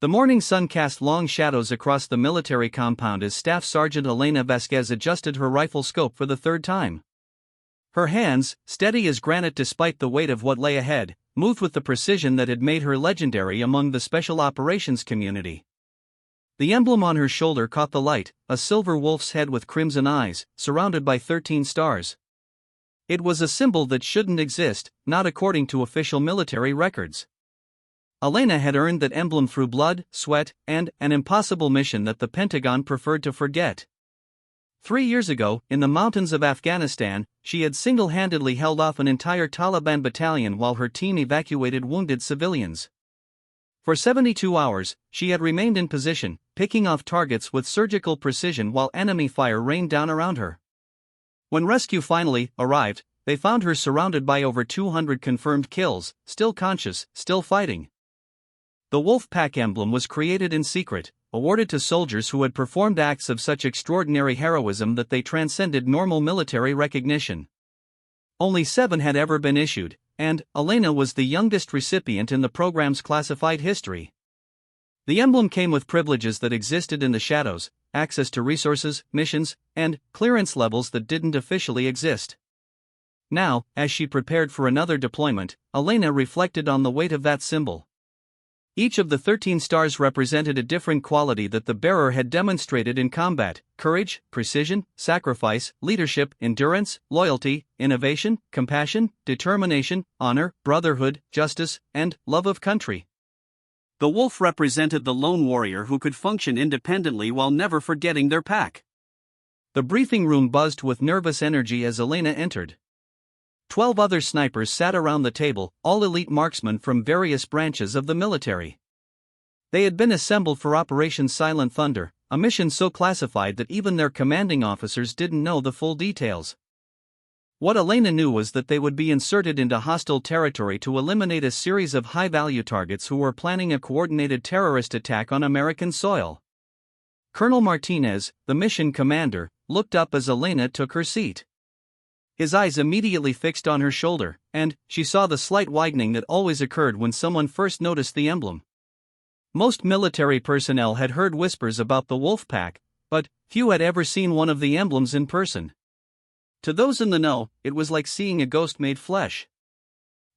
The morning sun cast long shadows across the military compound as Staff Sergeant Elena Vasquez adjusted her rifle scope for the third time. Her hands, steady as granite despite the weight of what lay ahead, moved with the precision that had made her legendary among the special operations community. The emblem on her shoulder caught the light, a silver wolf's head with crimson eyes, surrounded by 13 stars. It was a symbol that shouldn't exist, not according to official military records. Elena had earned that emblem through blood, sweat, and an impossible mission that the Pentagon preferred to forget. 3 years ago, in the mountains of Afghanistan, she had single-handedly held off an entire Taliban battalion while her team evacuated wounded civilians. For 72 hours, she had remained in position, picking off targets with surgical precision while enemy fire rained down around her. When rescue finally arrived, they found her surrounded by over 200 confirmed kills, still conscious, still fighting. The wolf pack emblem was created in secret, awarded to soldiers who had performed acts of such extraordinary heroism that they transcended normal military recognition. Only 7 had ever been issued, and Elena was the youngest recipient in the program's classified history. The emblem came with privileges that existed in the shadows, access to resources, missions, and clearance levels that didn't officially exist. Now, as she prepared for another deployment, Elena reflected on the weight of that symbol. Each of the 13 stars represented a different quality that the bearer had demonstrated in combat: courage, precision, sacrifice, leadership, endurance, loyalty, innovation, compassion, determination, honor, brotherhood, justice, and love of country. The wolf represented the lone warrior who could function independently while never forgetting their pack. The briefing room buzzed with nervous energy as Elena entered. 12 other snipers sat around the table, all elite marksmen from various branches of the military. They had been assembled for Operation Silent Thunder, a mission so classified that even their commanding officers didn't know the full details. What Elena knew was that they would be inserted into hostile territory to eliminate a series of high-value targets who were planning a coordinated terrorist attack on American soil. Colonel Martinez, the mission commander, looked up as Elena took her seat. His eyes immediately fixed on her shoulder, and she saw the slight widening that always occurred when someone first noticed the emblem. Most military personnel had heard whispers about the wolf pack, but few had ever seen one of the emblems in person. To those in the know, it was like seeing a ghost made flesh.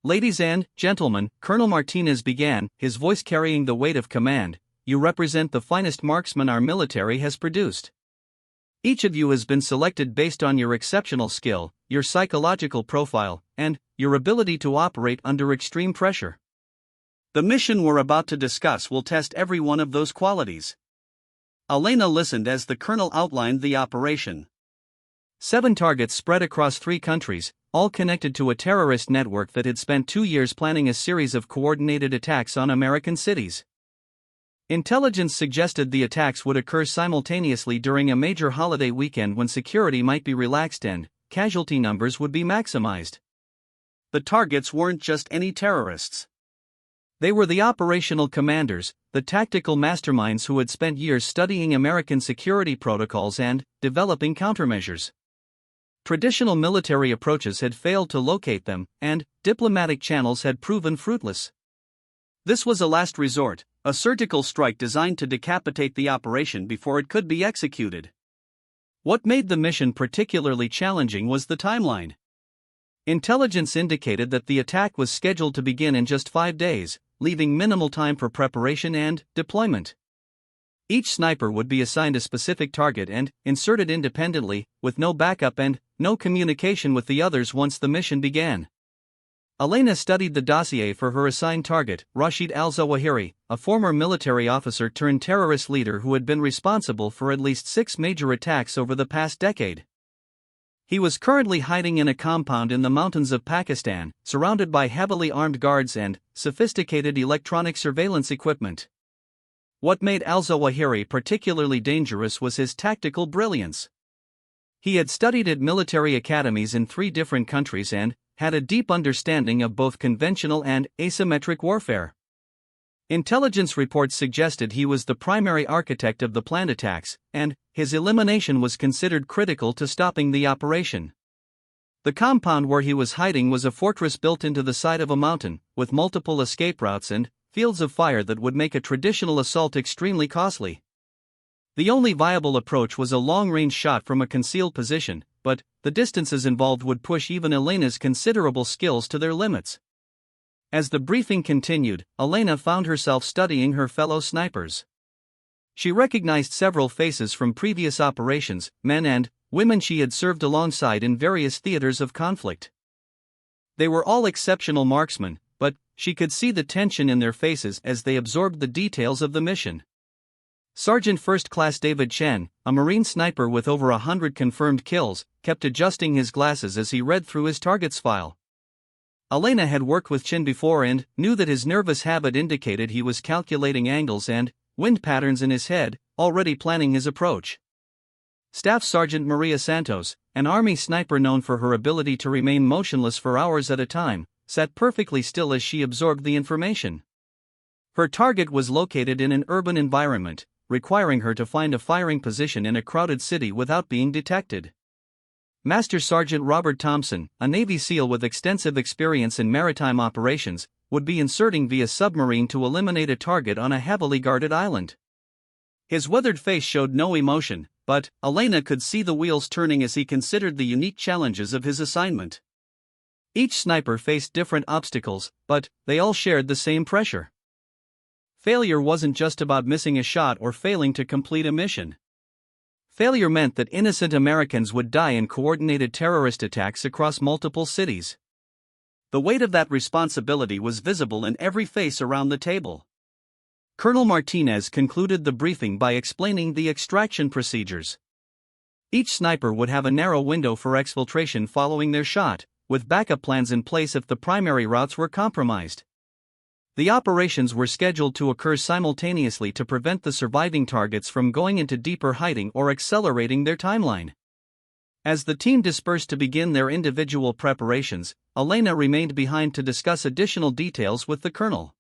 "Ladies and gentlemen," Colonel Martinez began, his voice carrying the weight of command, "you represent the finest marksmen our military has produced. Each of you has been selected based on your exceptional skill, your psychological profile, and your ability to operate under extreme pressure. The mission we're about to discuss will test every one of those qualities." Elena listened as the colonel outlined the operation. 7 targets spread across 3 countries, all connected to a terrorist network that had spent 2 years planning a series of coordinated attacks on American cities. Intelligence suggested the attacks would occur simultaneously during a major holiday weekend when security might be relaxed and casualty numbers would be maximized. The targets weren't just any terrorists. They were the operational commanders, the tactical masterminds who had spent years studying American security protocols and developing countermeasures. Traditional military approaches had failed to locate them, and diplomatic channels had proven fruitless. This was a last resort, a surgical strike designed to decapitate the operation before it could be executed. What made the mission particularly challenging was the timeline. Intelligence indicated that the attack was scheduled to begin in just 5 days, leaving minimal time for preparation and deployment. Each sniper would be assigned a specific target and inserted independently, with no backup and no communication with the others once the mission began. Elena studied the dossier for her assigned target, Rashid al-Zawahiri, a former military officer turned terrorist leader who had been responsible for at least 6 major attacks over the past decade. He was currently hiding in a compound in the mountains of Pakistan, surrounded by heavily armed guards and sophisticated electronic surveillance equipment. What made al-Zawahiri particularly dangerous was his tactical brilliance. He had studied at military academies in 3 different countries and had a deep understanding of both conventional and asymmetric warfare. Intelligence reports suggested he was the primary architect of the planned attacks, and his elimination was considered critical to stopping the operation. The compound where he was hiding was a fortress built into the side of a mountain, with multiple escape routes and fields of fire that would make a traditional assault extremely costly. The only viable approach was a long-range shot from a concealed position, but the distances involved would push even Elena's considerable skills to their limits. As the briefing continued, Elena found herself studying her fellow snipers. She recognized several faces from previous operations, men and women she had served alongside in various theaters of conflict. They were all exceptional marksmen, but she could see the tension in their faces as they absorbed the details of the mission. Sergeant First Class David Chen, a Marine sniper with over 100 confirmed kills, kept adjusting his glasses as he read through his targets file. Elena had worked with Chen before and knew that his nervous habit indicated he was calculating angles and wind patterns in his head, already planning his approach. Staff Sergeant Maria Santos, an Army sniper known for her ability to remain motionless for hours at a time, sat perfectly still as she absorbed the information. Her target was located in an urban environment, requiring her to find a firing position in a crowded city without being detected. Master Sergeant Robert Thompson, a Navy SEAL with extensive experience in maritime operations, would be inserting via submarine to eliminate a target on a heavily guarded island. His weathered face showed no emotion, but Elena could see the wheels turning as he considered the unique challenges of his assignment. Each sniper faced different obstacles, but they all shared the same pressure. Failure wasn't just about missing a shot or failing to complete a mission. Failure meant that innocent Americans would die in coordinated terrorist attacks across multiple cities. The weight of that responsibility was visible in every face around the table. Colonel Martinez concluded the briefing by explaining the extraction procedures. Each sniper would have a narrow window for exfiltration following their shot, with backup plans in place if the primary routes were compromised. The operations were scheduled to occur simultaneously to prevent the surviving targets from going into deeper hiding or accelerating their timeline. As the team dispersed to begin their individual preparations, Elena remained behind to discuss additional details with the colonel.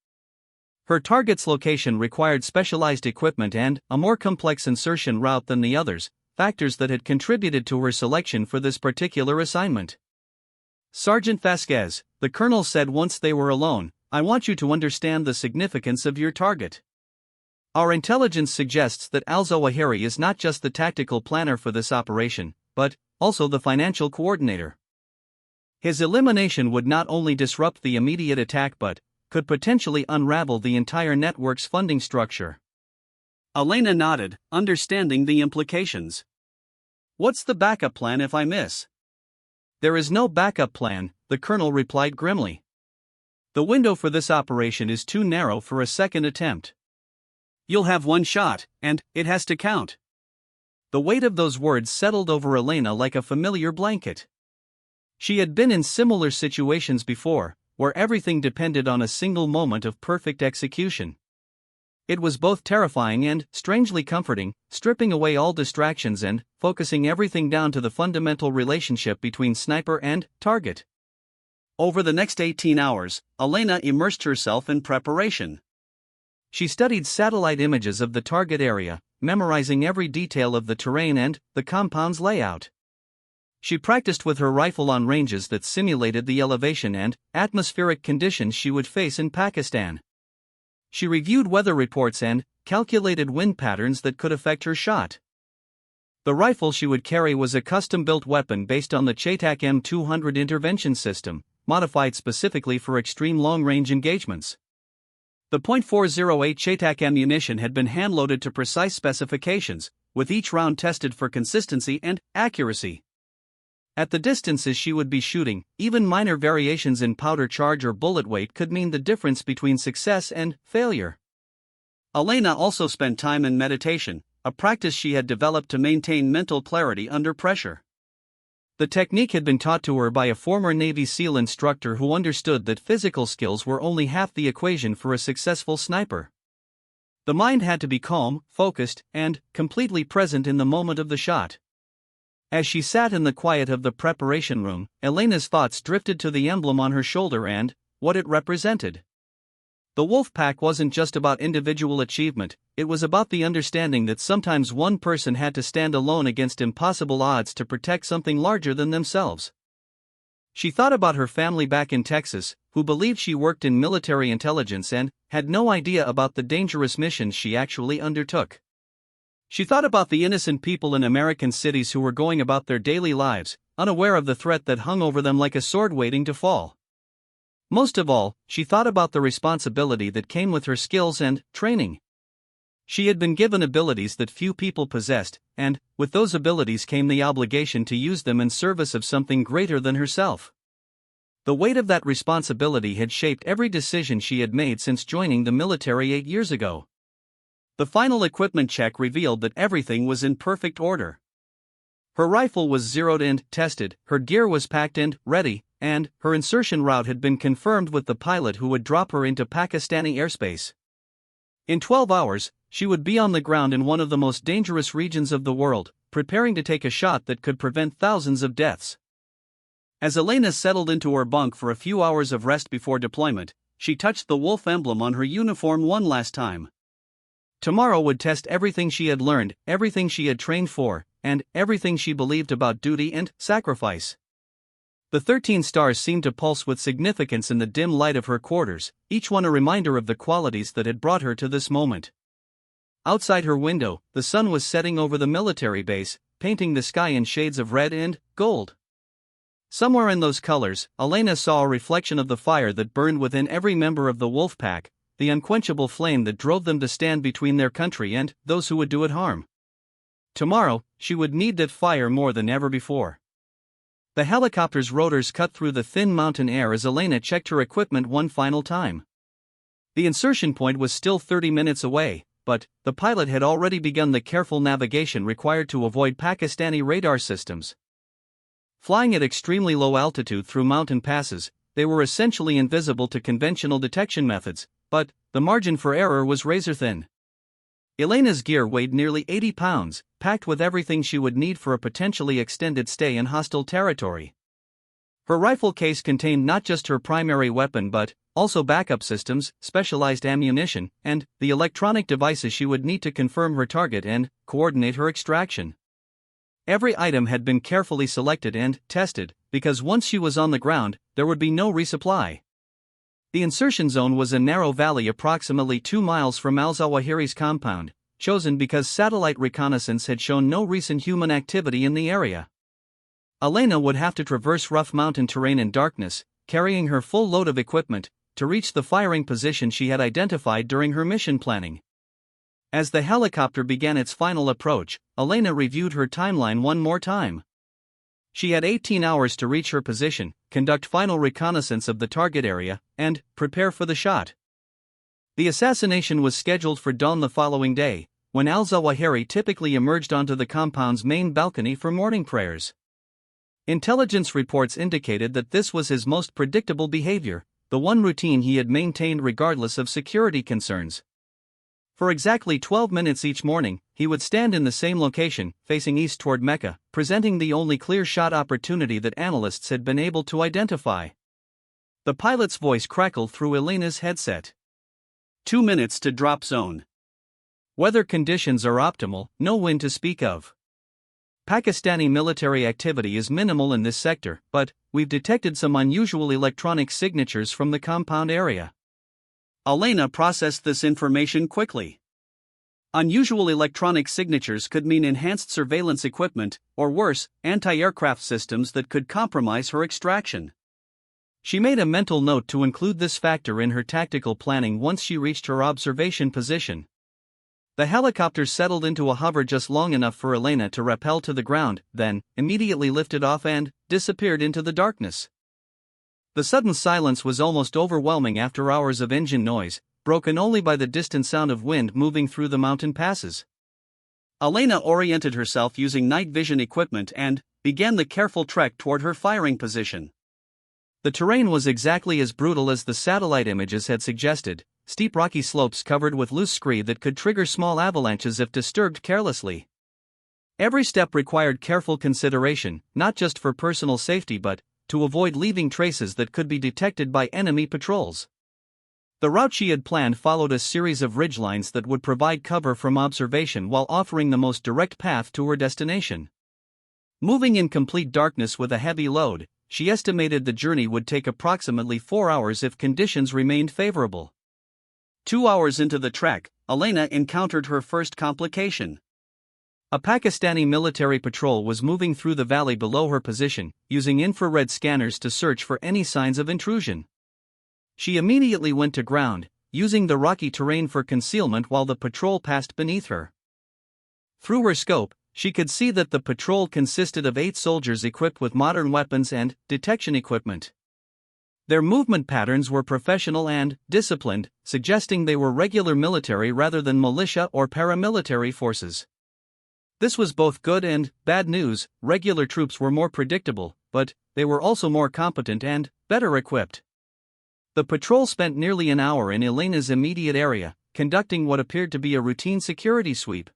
Her target's location required specialized equipment and a more complex insertion route than the others, factors that had contributed to her selection for this particular assignment. "Sergeant Vasquez," the colonel said once they were alone, "I want you to understand the significance of your target. Our intelligence suggests that Al-Zawahiri is not just the tactical planner for this operation, but also the financial coordinator. His elimination would not only disrupt the immediate attack but could potentially unravel the entire network's funding structure." Elena nodded, understanding the implications. "What's the backup plan if I miss?" "There is no backup plan," the colonel replied grimly. "The window for this operation is too narrow for a second attempt. You'll have one shot, and it has to count." The weight of those words settled over Elena like a familiar blanket. She had been in similar situations before, where everything depended on a single moment of perfect execution. It was both terrifying and strangely comforting, stripping away all distractions and focusing everything down to the fundamental relationship between sniper and target. Over the next 18 hours, Elena immersed herself in preparation. She studied satellite images of the target area, memorizing every detail of the terrain and the compound's layout. She practiced with her rifle on ranges that simulated the elevation and atmospheric conditions she would face in Pakistan. She reviewed weather reports and calculated wind patterns that could affect her shot. The rifle she would carry was a custom-built weapon based on the Chetak M200 intervention system, modified specifically for extreme long-range engagements. The .408 Chetak ammunition had been hand-loaded to precise specifications, with each round tested for consistency and accuracy. At the distances she would be shooting, even minor variations in powder charge or bullet weight could mean the difference between success and failure. Elena also spent time in meditation, a practice she had developed to maintain mental clarity under pressure. The technique had been taught to her by a former Navy SEAL instructor who understood that physical skills were only half the equation for a successful sniper. The mind had to be calm, focused, and completely present in the moment of the shot. As she sat in the quiet of the preparation room, Elena's thoughts drifted to the emblem on her shoulder and what it represented. The wolf pack wasn't just about individual achievement, it was about the understanding that sometimes one person had to stand alone against impossible odds to protect something larger than themselves. She thought about her family back in Texas, who believed she worked in military intelligence and had no idea about the dangerous missions she actually undertook. She thought about the innocent people in American cities who were going about their daily lives, unaware of the threat that hung over them like a sword waiting to fall. Most of all, she thought about the responsibility that came with her skills and training. She had been given abilities that few people possessed, and, with those abilities came the obligation to use them in service of something greater than herself. The weight of that responsibility had shaped every decision she had made since joining the military 8 years ago. The final equipment check revealed that everything was in perfect order. Her rifle was zeroed and tested, her gear was packed and ready, and her insertion route had been confirmed with the pilot who would drop her into Pakistani airspace. In 12 hours, she would be on the ground in one of the most dangerous regions of the world, preparing to take a shot that could prevent thousands of deaths. As Elena settled into her bunk for a few hours of rest before deployment, she touched the wolf emblem on her uniform one last time. Tomorrow would test everything she had learned, everything she had trained for, and everything she believed about duty and sacrifice. The 13 stars seemed to pulse with significance in the dim light of her quarters, each one a reminder of the qualities that had brought her to this moment. Outside her window, the sun was setting over the military base, painting the sky in shades of red and gold. Somewhere in those colors, Elena saw a reflection of the fire that burned within every member of the wolf pack, the unquenchable flame that drove them to stand between their country and those who would do it harm. Tomorrow, she would need that fire more than ever before. The helicopter's rotors cut through the thin mountain air as Elena checked her equipment one final time. The insertion point was still 30 minutes away, but the pilot had already begun the careful navigation required to avoid Pakistani radar systems. Flying at extremely low altitude through mountain passes, they were essentially invisible to conventional detection methods, but the margin for error was razor-thin. Elena's gear weighed nearly 80 pounds, packed with everything she would need for a potentially extended stay in hostile territory. Her rifle case contained not just her primary weapon but also backup systems, specialized ammunition, and the electronic devices she would need to confirm her target and coordinate her extraction. Every item had been carefully selected and tested, because once she was on the ground, there would be no resupply. The insertion zone was a narrow valley approximately 2 miles from al-Zawahiri's compound, chosen because satellite reconnaissance had shown no recent human activity in the area. Elena would have to traverse rough mountain terrain in darkness, carrying her full load of equipment, to reach the firing position she had identified during her mission planning. As the helicopter began its final approach, Elena reviewed her timeline one more time. She had 18 hours to reach her position, conduct final reconnaissance of the target area, and prepare for the shot. The assassination was scheduled for dawn the following day, when al-Zawahiri typically emerged onto the compound's main balcony for morning prayers. Intelligence reports indicated that this was his most predictable behavior, the one routine he had maintained regardless of security concerns. For exactly 12 minutes each morning, he would stand in the same location, facing east toward Mecca, presenting the only clear shot opportunity that analysts had been able to identify. The pilot's voice crackled through Elena's headset. 2 minutes to drop zone. Weather conditions are optimal, no wind to speak of. Pakistani military activity is minimal in this sector, but we've detected some unusual electronic signatures from the compound area. Elena processed this information quickly. Unusual electronic signatures could mean enhanced surveillance equipment, or worse, anti-aircraft systems that could compromise her extraction. She made a mental note to include this factor in her tactical planning once she reached her observation position. The helicopter settled into a hover just long enough for Elena to rappel to the ground, then immediately lifted off and disappeared into the darkness. The sudden silence was almost overwhelming after hours of engine noise, broken only by the distant sound of wind moving through the mountain passes. Elena oriented herself using night vision equipment and began the careful trek toward her firing position. The terrain was exactly as brutal as the satellite images had suggested, steep rocky slopes covered with loose scree that could trigger small avalanches if disturbed carelessly. Every step required careful consideration, not just for personal safety but to avoid leaving traces that could be detected by enemy patrols. The route she had planned followed a series of ridgelines that would provide cover from observation while offering the most direct path to her destination. Moving in complete darkness with a heavy load, she estimated the journey would take approximately 4 hours if conditions remained favorable. 2 hours into the trek, Elena encountered her first complication. A Pakistani military patrol was moving through the valley below her position, using infrared scanners to search for any signs of intrusion. She immediately went to ground, using the rocky terrain for concealment while the patrol passed beneath her. Through her scope, she could see that the patrol consisted of 8 soldiers equipped with modern weapons and detection equipment. Their movement patterns were professional and disciplined, suggesting they were regular military rather than militia or paramilitary forces. This was both good and bad news. Regular troops were more predictable, but they were also more competent and better equipped. The patrol spent nearly an hour in Elena's immediate area, conducting what appeared to be a routine security sweep.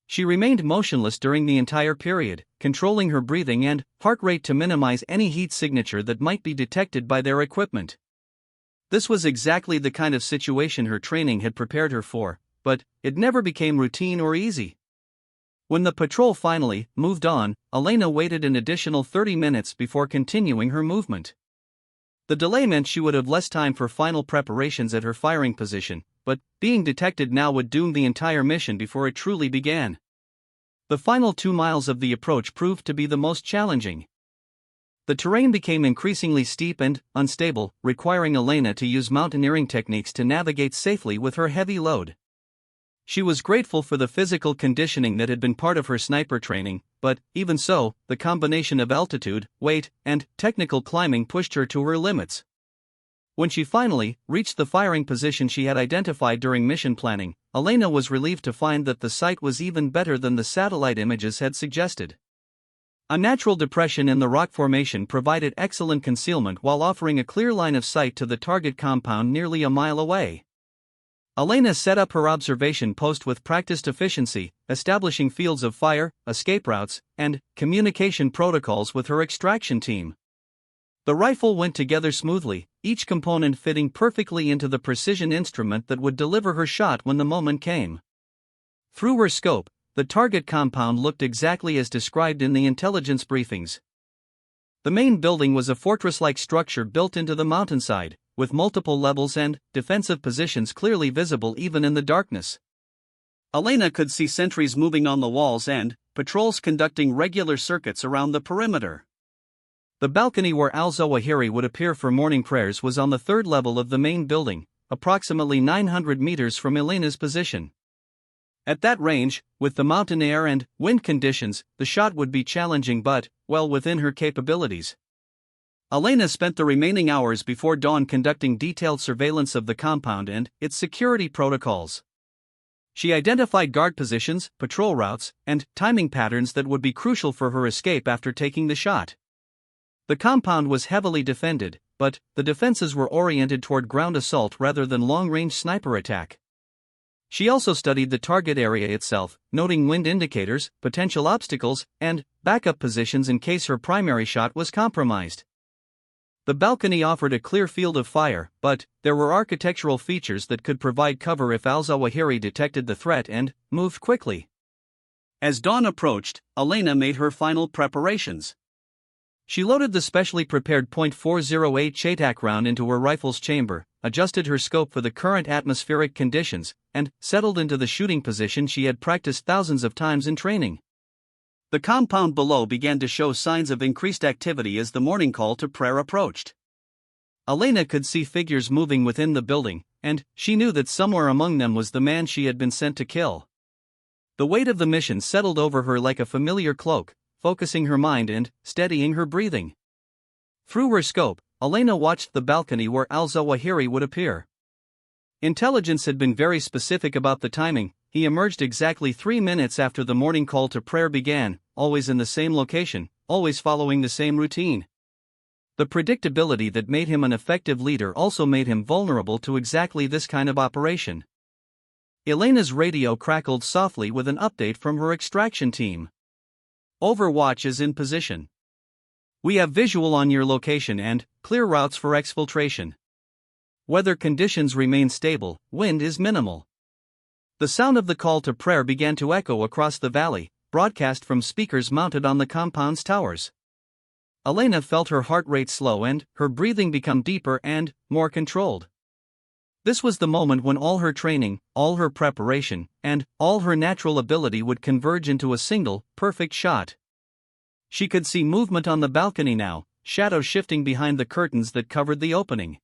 She remained motionless during the entire period, controlling her breathing and heart rate to minimize any heat signature that might be detected by their equipment. This was exactly the kind of situation her training had prepared her for, but it never became routine or easy. When the patrol finally moved on, Elena waited an additional 30 minutes before continuing her movement. The delay meant she would have less time for final preparations at her firing position, but being detected now would doom the entire mission before it truly began. The final 2 miles of the approach proved to be the most challenging. The terrain became increasingly steep and unstable, requiring Elena to use mountaineering techniques to navigate safely with her heavy load. She was grateful for the physical conditioning that had been part of her sniper training, but, even so, the combination of altitude, weight, and technical climbing pushed her to her limits. When she finally reached the firing position she had identified during mission planning, Elena was relieved to find that the site was even better than the satellite images had suggested. A natural depression in the rock formation provided excellent concealment while offering a clear line of sight to the target compound nearly a mile away. Elena set up her observation post with practiced efficiency, establishing fields of fire, escape routes, and communication protocols with her extraction team. The rifle went together smoothly, each component fitting perfectly into the precision instrument that would deliver her shot when the moment came. Through her scope, the target compound looked exactly as described in the intelligence briefings. The main building was a fortress-like structure built into the mountainside, with multiple levels and defensive positions clearly visible even in the darkness. Elena could see sentries moving on the walls and patrols conducting regular circuits around the perimeter. The balcony where al-Zawahiri would appear for morning prayers was on the 3rd level of the main building, approximately 900 meters from Elena's position. At that range, with the mountain air and wind conditions, the shot would be challenging but well within her capabilities. Elena spent the remaining hours before dawn conducting detailed surveillance of the compound and its security protocols. She identified guard positions, patrol routes, and timing patterns that would be crucial for her escape after taking the shot. The compound was heavily defended, but the defenses were oriented toward ground assault rather than long-range sniper attack. She also studied the target area itself, noting wind indicators, potential obstacles, and backup positions in case her primary shot was compromised. The balcony offered a clear field of fire, but there were architectural features that could provide cover if al-Zawahiri detected the threat and moved quickly. As dawn approached, Elena made her final preparations. She loaded the specially prepared .408 Chaitak round into her rifle's chamber, adjusted her scope for the current atmospheric conditions, and settled into the shooting position she had practiced thousands of times in training. The compound below began to show signs of increased activity as the morning call to prayer approached. Elena could see figures moving within the building, and she knew that somewhere among them was the man she had been sent to kill. The weight of the mission settled over her like a familiar cloak, focusing her mind and steadying her breathing. Through her scope, Elena watched the balcony where al-Zawahiri would appear. Intelligence had been very specific about the timing. He emerged exactly 3 minutes after the morning call to prayer began, always in the same location, always following the same routine. The predictability that made him an effective leader also made him vulnerable to exactly this kind of operation. Elena's radio crackled softly with an update from her extraction team. Overwatch is in position. We have visual on your location and clear routes for exfiltration. Weather conditions remain stable, wind is minimal. The sound of the call to prayer began to echo across the valley, broadcast from speakers mounted on the compound's towers. Elena felt her heart rate slow and her breathing become deeper and more controlled. This was the moment when all her training, all her preparation, and all her natural ability would converge into a single, perfect shot. She could see movement on the balcony now, shadows shifting behind the curtains that covered the opening.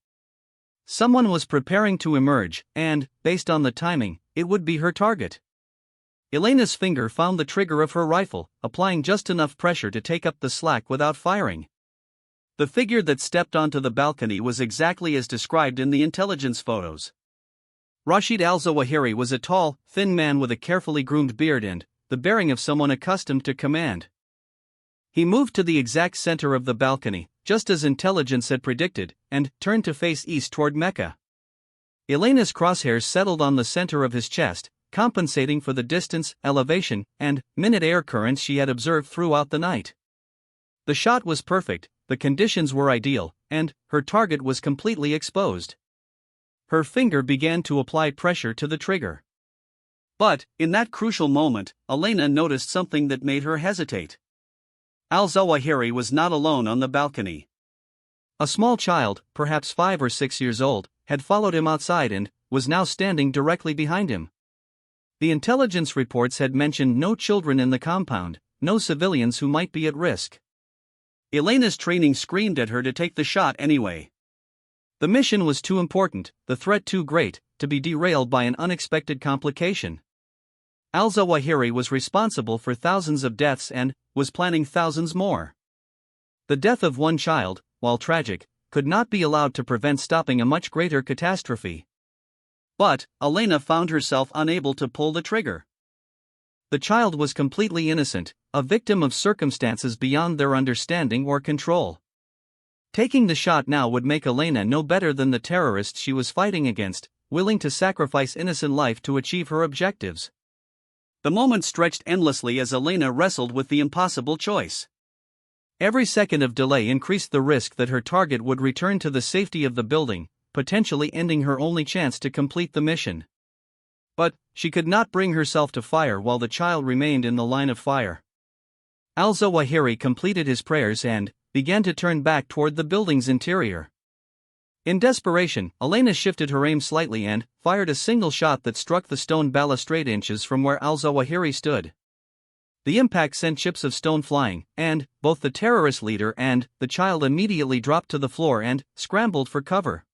Someone was preparing to emerge, and, based on the timing, it would be her target. Elena's finger found the trigger of her rifle, applying just enough pressure to take up the slack without firing. The figure that stepped onto the balcony was exactly as described in the intelligence photos. Rashid al-Zawahiri was a tall, thin man with a carefully groomed beard and the bearing of someone accustomed to command. He moved to the exact center of the balcony, just as intelligence had predicted, and turned to face east toward Mecca. Elena's crosshairs settled on the center of his chest, compensating for the distance, elevation, and minute air currents she had observed throughout the night. The shot was perfect, the conditions were ideal, and her target was completely exposed. Her finger began to apply pressure to the trigger. But, in that crucial moment, Elena noticed something that made her hesitate. Al-Zawahiri was not alone on the balcony. A small child, perhaps 5 or 6 years old, had followed him outside and was now standing directly behind him. The intelligence reports had mentioned no children in the compound, no civilians who might be at risk. Elena's training screamed at her to take the shot anyway. The mission was too important, the threat too great, to be derailed by an unexpected complication. Al-Zawahiri was responsible for thousands of deaths and was planning thousands more. The death of one child, while tragic, could not be allowed to prevent stopping a much greater catastrophe. But Elena found herself unable to pull the trigger. The child was completely innocent, a victim of circumstances beyond their understanding or control. Taking the shot now would make Elena no better than the terrorists she was fighting against, willing to sacrifice innocent life to achieve her objectives. The moment stretched endlessly as Elena wrestled with the impossible choice. Every second of delay increased the risk that her target would return to the safety of the building, potentially ending her only chance to complete the mission. But she could not bring herself to fire while the child remained in the line of fire. Al-Zawahiri completed his prayers and began to turn back toward the building's interior. In desperation, Elena shifted her aim slightly and fired a single shot that struck the stone balustrade inches from where Al-Zawahiri stood. The impact sent chips of stone flying, and both the terrorist leader and the child immediately dropped to the floor and scrambled for cover.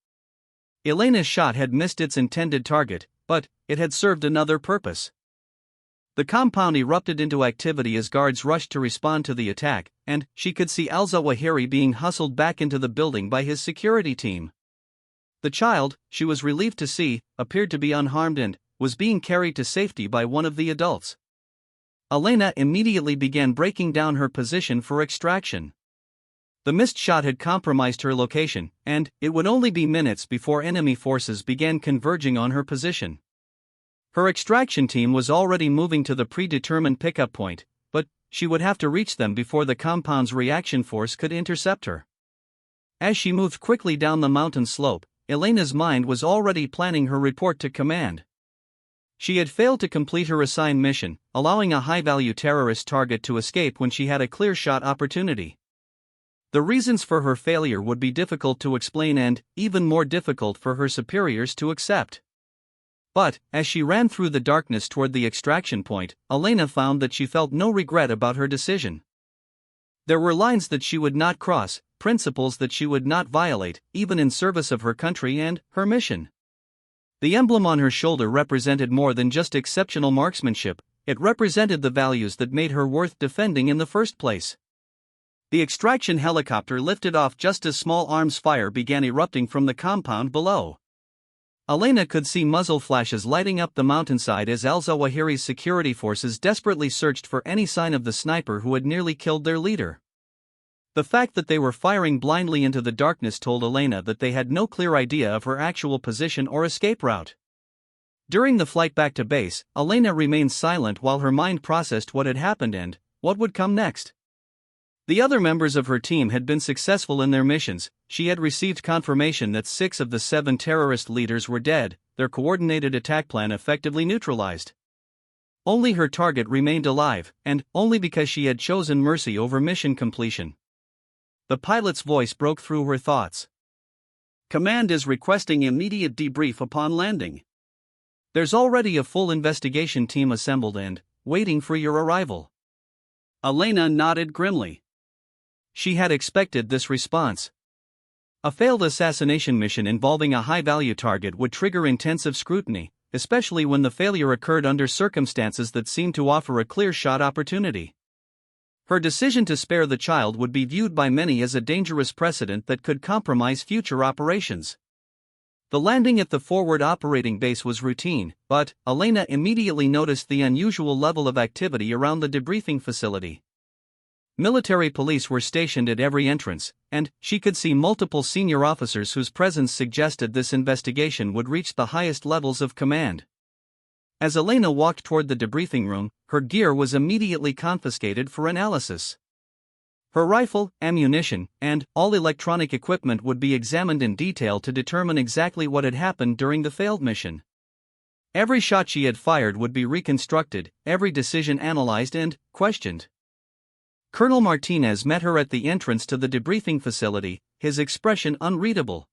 Elena's shot had missed its intended target, but it had served another purpose. The compound erupted into activity as guards rushed to respond to the attack, and she could see Al-Zawahiri being hustled back into the building by his security team. The child, she was relieved to see, appeared to be unharmed and was being carried to safety by one of the adults. Elena immediately began breaking down her position for extraction. The missed shot had compromised her location, and it would only be minutes before enemy forces began converging on her position. Her extraction team was already moving to the predetermined pickup point, but she would have to reach them before the compound's reaction force could intercept her. As she moved quickly down the mountain slope, Elena's mind was already planning her report to command. She had failed to complete her assigned mission, allowing a high-value terrorist target to escape when she had a clear shot opportunity. The reasons for her failure would be difficult to explain and even more difficult for her superiors to accept. But, as she ran through the darkness toward the extraction point, Elena found that she felt no regret about her decision. There were lines that she would not cross, principles that she would not violate, even in service of her country and her mission. The emblem on her shoulder represented more than just exceptional marksmanship, it represented the values that made her worth defending in the first place. The extraction helicopter lifted off just as small arms fire began erupting from the compound below. Elena could see muzzle flashes lighting up the mountainside as Al-Zawahiri's security forces desperately searched for any sign of the sniper who had nearly killed their leader. The fact that they were firing blindly into the darkness told Elena that they had no clear idea of her actual position or escape route. During the flight back to base, Elena remained silent while her mind processed what had happened and what would come next. The other members of her team had been successful in their missions. She had received confirmation that 6 of the 7 terrorist leaders were dead, their coordinated attack plan effectively neutralized. Only her target remained alive, and only because she had chosen mercy over mission completion. the pilot's voice broke through her thoughts. "Command is requesting immediate debrief upon landing. There's already a full investigation team assembled and waiting for your arrival." Elena nodded grimly. She had expected this response. A failed assassination mission involving a high-value target would trigger intensive scrutiny, especially when the failure occurred under circumstances that seemed to offer a clear shot opportunity. Her decision to spare the child would be viewed by many as a dangerous precedent that could compromise future operations. The landing at the forward operating base was routine, but Elena immediately noticed the unusual level of activity around the debriefing facility. Military police were stationed at every entrance, and she could see multiple senior officers whose presence suggested this investigation would reach the highest levels of command. As Elena walked toward the debriefing room, her gear was immediately confiscated for analysis. Her rifle, ammunition, and all electronic equipment would be examined in detail to determine exactly what had happened during the failed mission. Every shot she had fired would be reconstructed, every decision analyzed and questioned. Colonel Martinez met her at the entrance to the debriefing facility, his expression unreadable.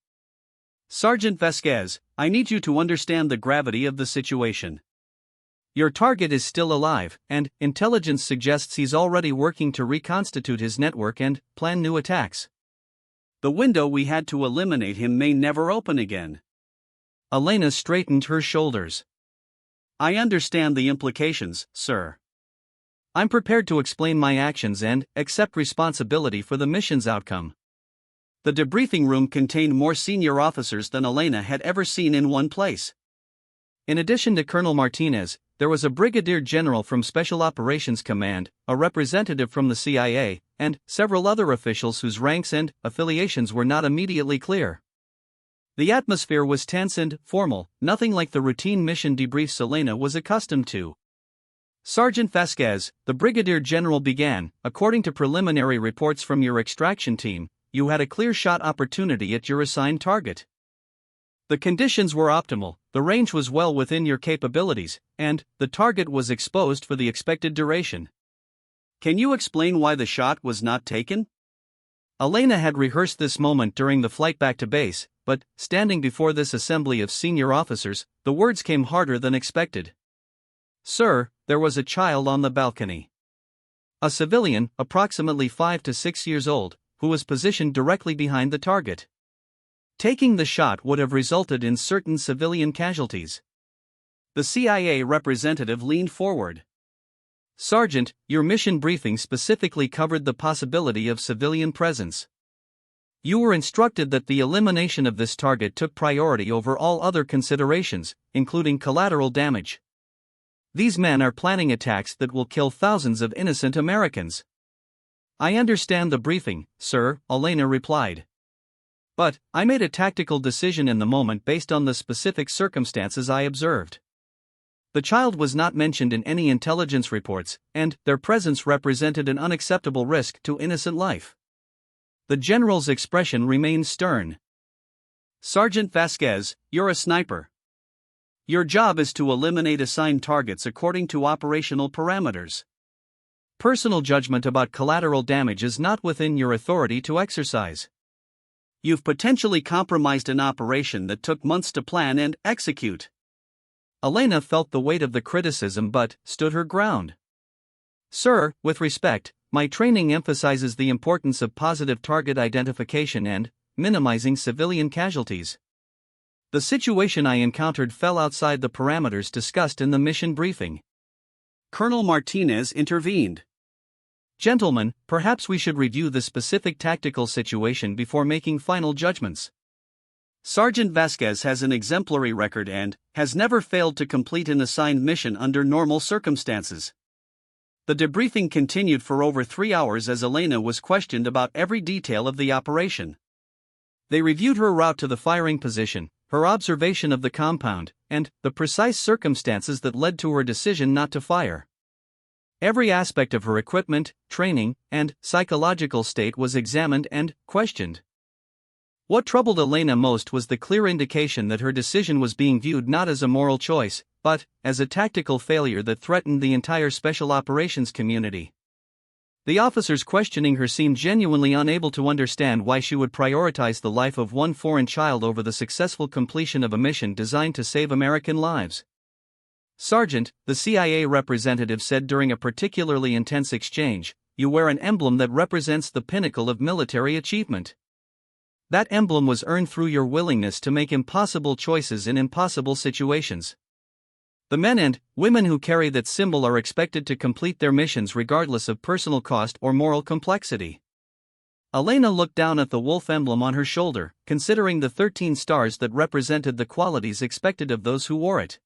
"Sergeant Vasquez, I need you to understand the gravity of the situation. Your target is still alive, and intelligence suggests he's already working to reconstitute his network and plan new attacks. The window we had to eliminate him may never open again." Elena straightened her shoulders. "I understand the implications, sir. I'm prepared to explain my actions and accept responsibility for the mission's outcome." The debriefing room contained more senior officers than Elena had ever seen in one place. In addition to Colonel Martinez, there was a brigadier general from Special Operations Command, a representative from the CIA, and several other officials whose ranks and affiliations were not immediately clear. The atmosphere was tense and formal, nothing like the routine mission debriefs Elena was accustomed to. "Sergeant Vasquez," the brigadier general began, "according to preliminary reports from your extraction team, you had a clear shot opportunity at your assigned target. The conditions were optimal, the range was well within your capabilities, and the target was exposed for the expected duration. Can you explain why the shot was not taken?" Elena had rehearsed this moment during the flight back to base, but, standing before this assembly of senior officers, the words came harder than expected. "Sir, there was a child on the balcony. A civilian, approximately 5 to 6 years old, who was positioned directly behind the target. Taking the shot would have resulted in certain civilian casualties." The CIA representative leaned forward. "Sergeant, your mission briefing specifically covered the possibility of civilian presence. You were instructed that the elimination of this target took priority over all other considerations, including collateral damage. These men are planning attacks that will kill thousands of innocent Americans." "I understand the briefing, sir," Elena replied. "But I made a tactical decision in the moment based on the specific circumstances I observed. The child was not mentioned in any intelligence reports, and their presence represented an unacceptable risk to innocent life." The general's expression remained stern. "Sergeant Vasquez, you're a sniper. Your job is to eliminate assigned targets according to operational parameters. Personal judgment about collateral damage is not within your authority to exercise. You've potentially compromised an operation that took months to plan and execute." Elena felt the weight of the criticism but stood her ground. "Sir, with respect, my training emphasizes the importance of positive target identification and minimizing civilian casualties. The situation I encountered fell outside the parameters discussed in the mission briefing." Colonel Martinez intervened. "Gentlemen, perhaps we should review the specific tactical situation before making final judgments. Sergeant Vasquez has an exemplary record and has never failed to complete an assigned mission under normal circumstances." The debriefing continued for over 3 hours as Elena was questioned about every detail of the operation. They reviewed her route to the firing position, her observation of the compound, and the precise circumstances that led to her decision not to fire. Every aspect of her equipment, training, and psychological state was examined and questioned. What troubled Elena most was the clear indication that her decision was being viewed not as a moral choice, but as a tactical failure that threatened the entire special operations community. The officers questioning her seemed genuinely unable to understand why she would prioritize the life of one foreign child over the successful completion of a mission designed to save American lives. "Sergeant," the CIA representative said during a particularly intense exchange, "you wear an emblem that represents the pinnacle of military achievement. That emblem was earned through your willingness to make impossible choices in impossible situations. The men and women who carry that symbol are expected to complete their missions regardless of personal cost or moral complexity." Elena looked down at the wolf emblem on her shoulder, considering the 13 stars that represented the qualities expected of those who wore it.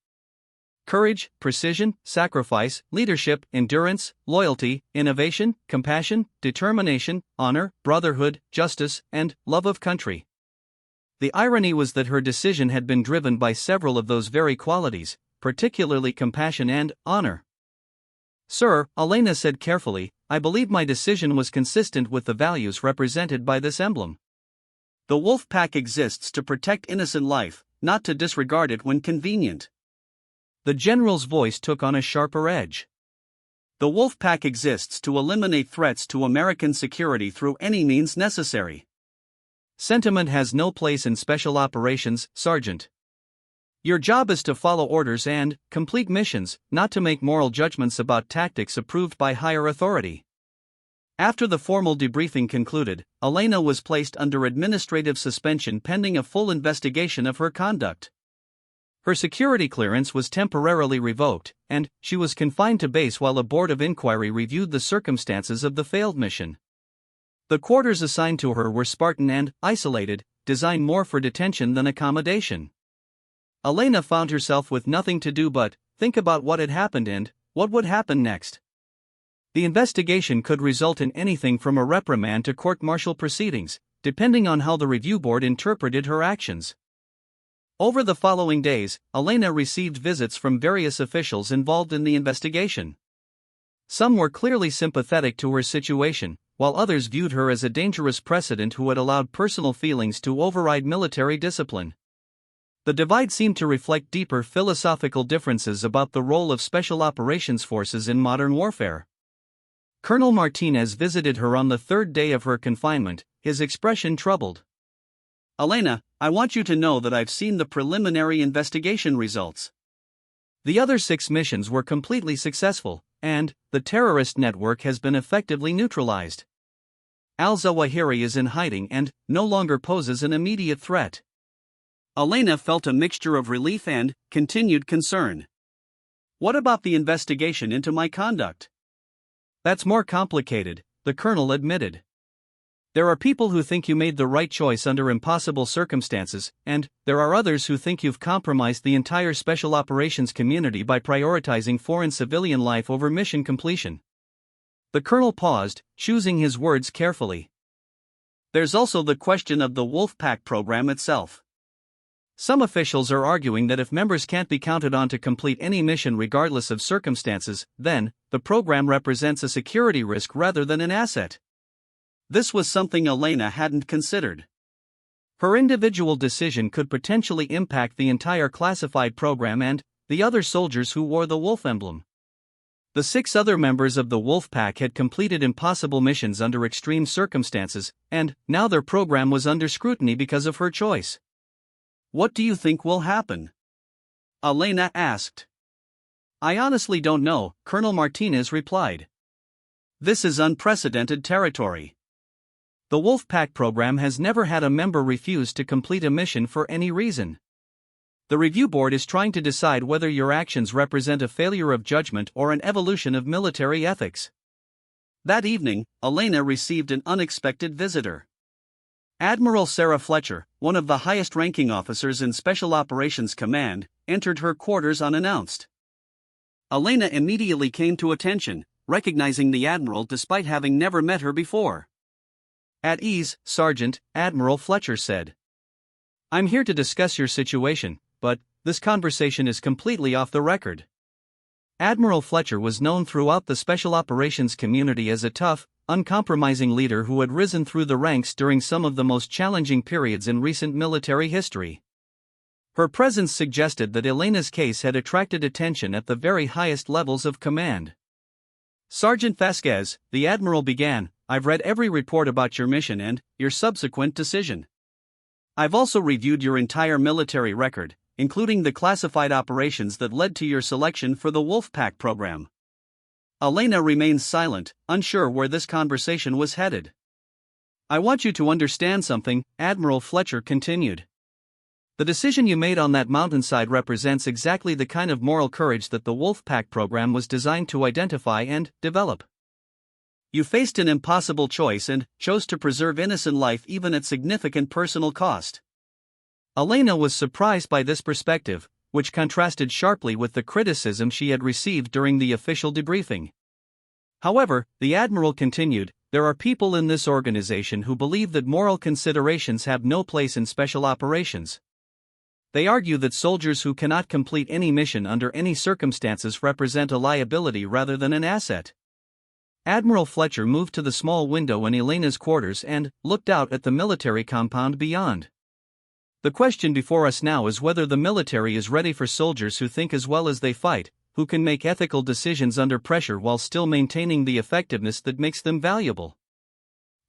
Courage, precision, sacrifice, leadership, endurance, loyalty, innovation, compassion, determination, honor, brotherhood, justice, and love of country. The irony was that her decision had been driven by several of those very qualities, particularly compassion and honor. "Sir," Elena said carefully, "I believe my decision was consistent with the values represented by this emblem. The wolf pack exists to protect innocent life, not to disregard it when convenient." The general's voice took on a sharper edge. "The wolf pack exists to eliminate threats to American security through any means necessary. Sentiment has no place in special operations, Sergeant. Your job is to follow orders and complete missions, not to make moral judgments about tactics approved by higher authority." After the formal debriefing concluded, Elena was placed under administrative suspension pending a full investigation of her conduct. Her security clearance was temporarily revoked, and she was confined to base while a board of inquiry reviewed the circumstances of the failed mission. The quarters assigned to her were Spartan and isolated, designed more for detention than accommodation. Elena found herself with nothing to do but think about what had happened and what would happen next. The investigation could result in anything from a reprimand to court-martial proceedings, depending on how the review board interpreted her actions. Over the following days, Elena received visits from various officials involved in the investigation. Some were clearly sympathetic to her situation, while others viewed her as a dangerous precedent who had allowed personal feelings to override military discipline. The divide seemed to reflect deeper philosophical differences about the role of special operations forces in modern warfare. Colonel Martinez visited her on the third day of her confinement, his expression troubled. "Elena, I want you to know that I've seen the preliminary investigation results. The other 6 missions were completely successful, and the terrorist network has been effectively neutralized. Al-Zawahiri is in hiding and no longer poses an immediate threat." Elena felt a mixture of relief and continued concern. "What about the investigation into my conduct?" "That's more complicated," the colonel admitted. "There are people who think you made the right choice under impossible circumstances, and there are others who think you've compromised the entire special operations community by prioritizing foreign civilian life over mission completion." The colonel paused, choosing his words carefully. "There's also the question of the Wolfpack program itself. Some officials are arguing that if members can't be counted on to complete any mission regardless of circumstances, then the program represents a security risk rather than an asset." This was something Elena hadn't considered. Her individual decision could potentially impact the entire classified program and the other soldiers who wore the wolf emblem. The 6 other members of the Wolf Pack had completed impossible missions under extreme circumstances, and now their program was under scrutiny because of her choice. "What do you think will happen?" Elena asked. "I honestly don't know," Colonel Martinez replied. "This is unprecedented territory. The Wolf Pack program has never had a member refuse to complete a mission for any reason. The review board is trying to decide whether your actions represent a failure of judgment or an evolution of military ethics." That evening, Elena received an unexpected visitor. Admiral Sarah Fletcher, one of the highest-ranking officers in Special Operations Command, entered her quarters unannounced. Elena immediately came to attention, recognizing the Admiral despite having never met her before. "At ease, Sergeant," Admiral Fletcher said. "I'm here to discuss your situation, but this conversation is completely off the record." Admiral Fletcher was known throughout the Special Operations community as a tough, uncompromising leader who had risen through the ranks during some of the most challenging periods in recent military history. Her presence suggested that Elena's case had attracted attention at the very highest levels of command. Sergeant Vasquez, the Admiral began, I've read every report about your mission and your subsequent decision. I've also reviewed your entire military record, including the classified operations that led to your selection for the Wolfpack program. Elena remained silent, unsure where this conversation was headed. I want you to understand something, Admiral Fletcher continued. The decision you made on that mountainside represents exactly the kind of moral courage that the Wolfpack program was designed to identify and develop. You faced an impossible choice and chose to preserve innocent life even at significant personal cost. Elena was surprised by this perspective, which contrasted sharply with the criticism she had received during the official debriefing. However, the Admiral continued, there are people in this organization who believe that moral considerations have no place in special operations. They argue that soldiers who cannot complete any mission under any circumstances represent a liability rather than an asset. Admiral Fletcher moved to the small window in Elena's quarters and looked out at the military compound beyond. The question before us now is whether the military is ready for soldiers who think as well as they fight, who can make ethical decisions under pressure while still maintaining the effectiveness that makes them valuable.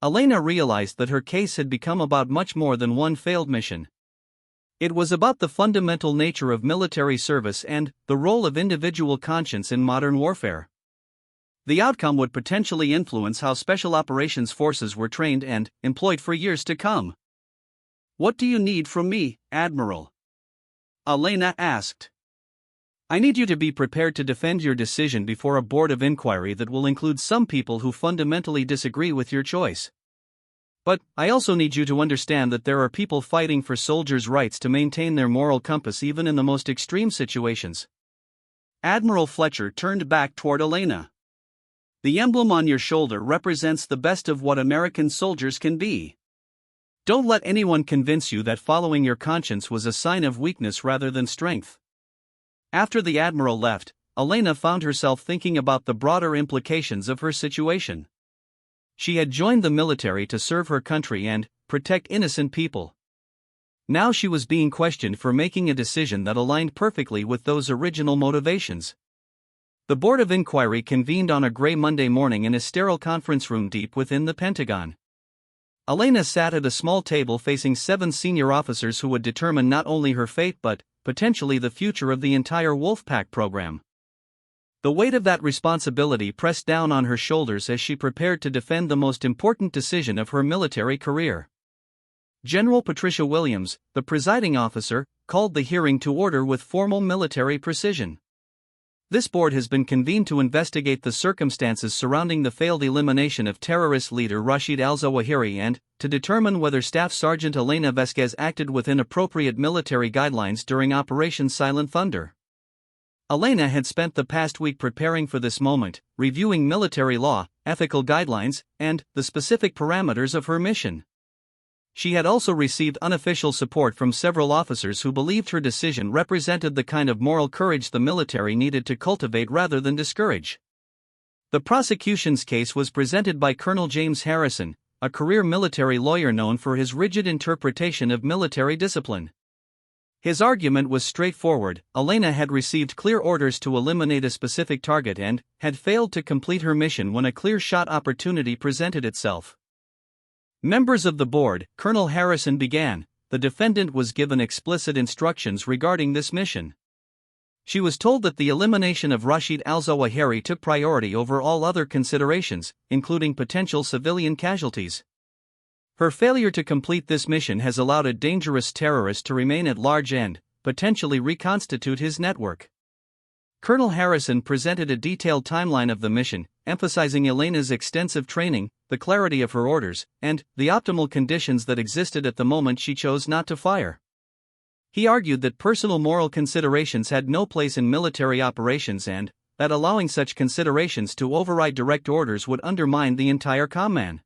Elena realized that her case had become about much more than one failed mission. It was about the fundamental nature of military service and the role of individual conscience in modern warfare. The outcome would potentially influence how special operations forces were trained and employed for years to come. What do you need from me, Admiral? Elena asked. I need you to be prepared to defend your decision before a board of inquiry that will include some people who fundamentally disagree with your choice. But I also need you to understand that there are people fighting for soldiers' rights to maintain their moral compass even in the most extreme situations. Admiral Fletcher turned back toward Elena. The emblem on your shoulder represents the best of what American soldiers can be. Don't let anyone convince you that following your conscience was a sign of weakness rather than strength. After the Admiral left, Elena found herself thinking about the broader implications of her situation. She had joined the military to serve her country and protect innocent people. Now she was being questioned for making a decision that aligned perfectly with those original motivations. The Board of Inquiry convened on a gray Monday morning in a sterile conference room deep within the Pentagon. Elena sat at a small table facing 7 senior officers who would determine not only her fate but potentially the future of the entire Wolfpack program. The weight of that responsibility pressed down on her shoulders as she prepared to defend the most important decision of her military career. General Patricia Williams, the presiding officer, called the hearing to order with formal military precision. This board has been convened to investigate the circumstances surrounding the failed elimination of terrorist leader Rashid al-Zawahiri and to determine whether Staff Sergeant Elena Vasquez acted within appropriate military guidelines during Operation Silent Thunder. Elena had spent the past week preparing for this moment, reviewing military law, ethical guidelines, and the specific parameters of her mission. She had also received unofficial support from several officers who believed her decision represented the kind of moral courage the military needed to cultivate rather than discourage. The prosecution's case was presented by Colonel James Harrison, a career military lawyer known for his rigid interpretation of military discipline. His argument was straightforward. Elena had received clear orders to eliminate a specific target and had failed to complete her mission when a clear-shot opportunity presented itself. Members of the board, Colonel Harrison began, the defendant was given explicit instructions regarding this mission. She was told that the elimination of Rashid al-Zawahiri took priority over all other considerations, including potential civilian casualties. Her failure to complete this mission has allowed a dangerous terrorist to remain at large and potentially reconstitute his network. Colonel Harrison presented a detailed timeline of the mission, emphasizing Elena's extensive training, the clarity of her orders, and the optimal conditions that existed at the moment she chose not to fire. He argued that personal moral considerations had no place in military operations and that allowing such considerations to override direct orders would undermine the entire command.